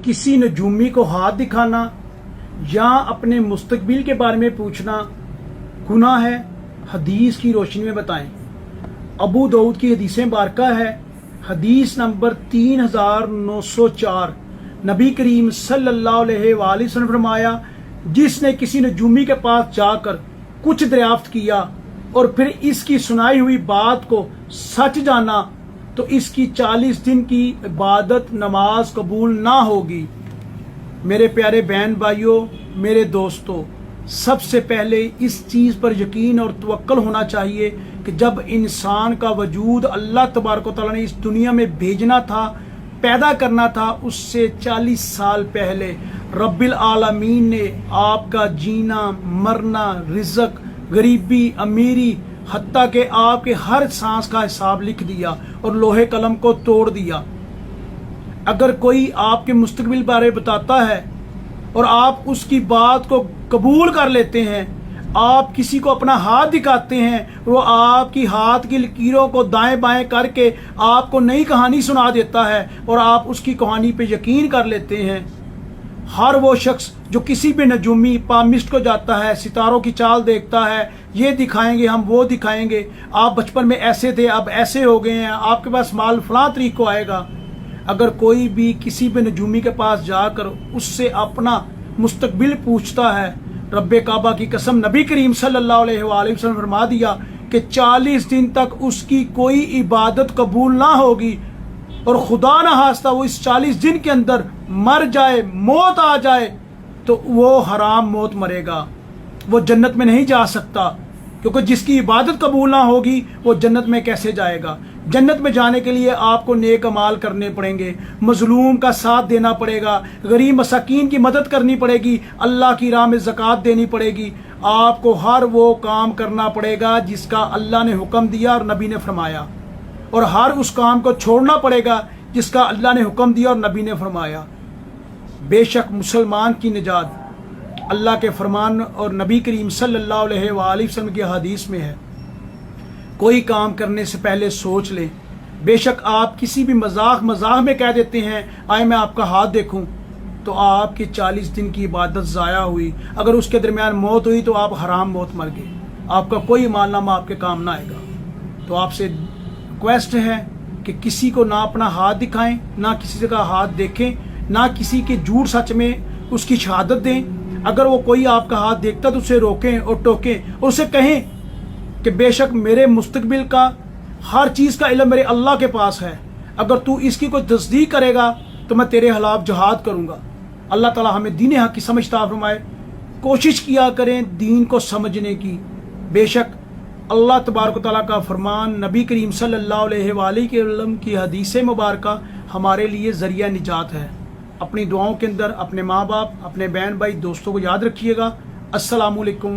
किसी नजूमी को हाथ दिखाना या अपने मुस्तकबिल के बारे में पूछना गुनाह है? हदीस की रोशनी में बताएं। अबू दाऊद की हदीस मुबारक है, हदीस नंबर 3904। नबी करीम सल्लल्लाहु अलैहि वसल्लम ने फरमाया, जिसने किसी नजूमी के पास जाकर कुछ दरियाफ्त किया और फिर इसकी सुनाई हुई बात को सच जाना तो इसकी 40 दिन की इबादत नमाज कबूल ना होगी। मेरे प्यारे बहन भाइयों, मेरे दोस्तों, सबसे पहले इस चीज़ पर यकीन और तवक्कुल होना चाहिए कि जब इंसान का वजूद अल्लाह तबारक व तआला ने इस दुनिया में भेजना था, पैदा करना था, उससे 40 साल पहले रब्बिल आलमीन ने आपका जीना, मरना, रिज़्क, गरीबी, अमीरी, हत्ता के आपके हर सांस का हिसाब लिख दिया और लोहे कलम को तोड़ दिया। अगर कोई आपके मुस्तकबिल बारे बताता है और आप उसकी बात को कबूल कर लेते हैं, आप किसी को अपना हाथ दिखाते हैं, वो आपकी हाथ की लकीरों को दाएं बाएं करके आपको नई कहानी सुना देता है और आप उसकी कहानी पे यकीन कर लेते हैं। हर वो शख्स जो किसी भी नजूमी पामिस्ट को जाता है, सितारों की चाल देखता है, ये दिखाएंगे हम, वो दिखाएंगे, आप बचपन में ऐसे थे अब ऐसे हो गए हैं, आपके पास माल फलां तरीक को आएगा। अगर कोई भी किसी भी नजूमी के पास जाकर उससे अपना मुस्तकबिल पूछता है, रब्बे काबा की कसम, नबी करीम सल्लल्लाहु अलैहि वसल्लम ने फरमा दिया कि 40 दिन तक उसकी कोई इबादत कबूल ना होगी और खुदा ना खास्ता वो इस 40 दिन के अंदर मर जाए, मौत आ जाए, तो वो हराम मौत मरेगा, वो जन्नत में नहीं जा सकता। क्योंकि जिसकी इबादत कबूल ना होगी वो जन्नत में कैसे जाएगा? जन्नत में जाने के लिए आपको नेक अमाल करने पड़ेंगे, मजलूम का साथ देना पड़ेगा, गरीब मसाकीन की मदद करनी पड़ेगी, अल्लाह की राह में ज़कात देनी पड़ेगी। आपको हर वो काम करना पड़ेगा जिसका अल्लाह ने हुक्म दिया और नबी ने फरमाया, और हर उस काम को छोड़ना पड़ेगा जिसका अल्लाह ने हुक्म दिया और नबी ने फरमाया। बेशक मुसलमान की निजात अल्लाह के फरमान और नबी करीम सल्लल्लाहु अलैहि वसल्लम की हदीस में है। कोई काम करने से पहले सोच लें। बेशक आप किसी भी मजाक में कह देते हैं, आए मैं आपका हाथ देखूं, तो आपकी 40 दिन की इबादत ज़ाया हुई। अगर उसके दरमियान मौत हुई तो आप हराम मौत मर गए, आपका कोई मालनामा आपके काम ना आएगा। तो आपसे रिक्वेस्ट है कि किसी को ना अपना हाथ दिखाएं, ना किसी का हाथ देखें, ना किसी के झूठ सच में उसकी शहादत दें। अगर वो कोई आपका हाथ देखता तो उसे रोकें और टोकें और उसे कहें कि बेशक मेरे मुस्तकबिल का हर चीज़ का इल्म मेरे अल्लाह के पास है, अगर तू इसकी कोई तस्दीक करेगा तो मैं तेरे खिलाफ जहाद करूँगा। अल्लाह ताला हमें दीन हक की समझ अता फरमाए। कोशिश किया करें दीन को समझने की। बेशक अल्लाह तबारक व तआला का फरमान, नबी करीम सल्लल्लाहु अलैहि वसल्लम की हदीस मुबारक हमारे लिए ज़रिया निजात है। अपनी दुआओं के अंदर अपने माँ बाप, अपने बहन भाई, दोस्तों को याद रखिएगा। अस्सलामु अलैकुम।